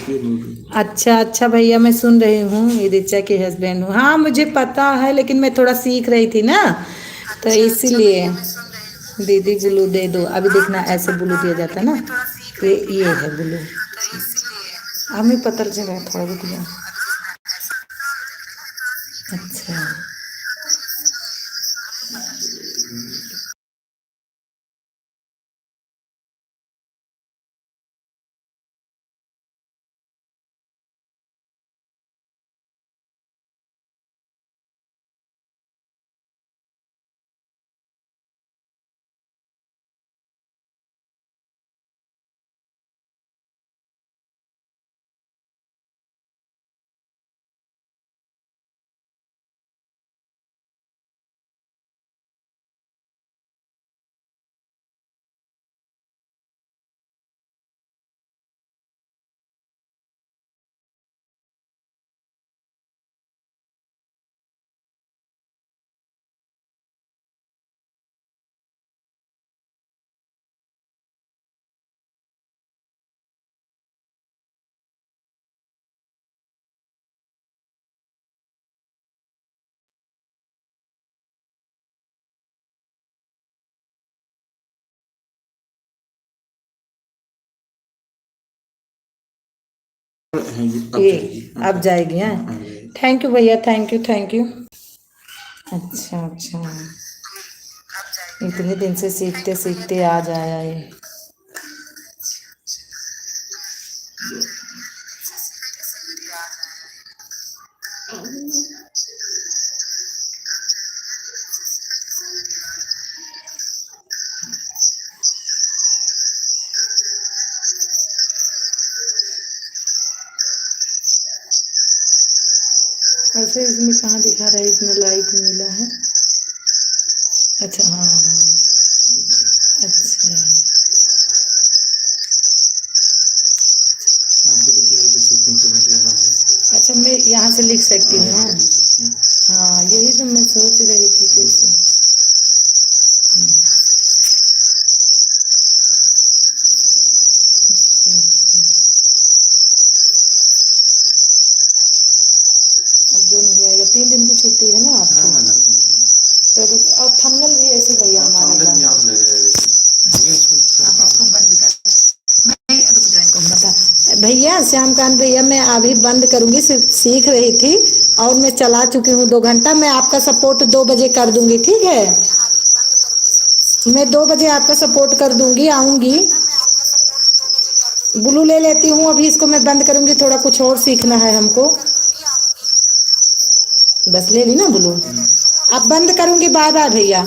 अच्छा अच्छा भैया, मैं सुन रही हूँ, ये ऋचा के हस्बैंड हूँ। हाँ मुझे पता है, लेकिन मैं थोड़ा सीख रही थी ना, तो इसीलिए। दीदी ब्लू दे दो, अभी देखना ऐसे ब्लू दिया जाता है ना, ये है ब्लू। हमें पता चला थोड़ा रुक जा। अच्छा ये अब जाएगी। हाँ थैंक यू भैया, थैंक यू थैंक यू। अच्छा अच्छा, इतने दिन से सीखते सीखते आज आया ये। वैसे इसमें कहाँ दिखा रहा है इतना लाइट मिला है? अच्छा हाँ हाँ, अच्छा अच्छा, मैं यहाँ से लिख सकती हूँ हाँ। हाँ यही तो मैं सोच रही थी कैसे। अच्छा अच्छा, अब जो नहीं आएगा, 3 दिन की छुट्टी है ना आपकी? तो और थंबनेल भी ऐसे भैया हमारा बता। भैया श्यामकांत भैया, मैं अभी बंद करूंगी, सिर्फ सीख रही थी और मैं चला चुकी हूँ 2 घंटा। मैं आपका सपोर्ट 2 बजे कर दूंगी, ठीक है? मैं 2 बजे आपका सपोर्ट कर दूंगी, आऊंगी। ब्लू ले लेती हूँ अभी, इसको मैं बंद करूंगी, थोड़ा कुछ और सीखना है हमको। बस ले ली ना ब्लू, अब बंद करूंगी। बाय बाय भैया।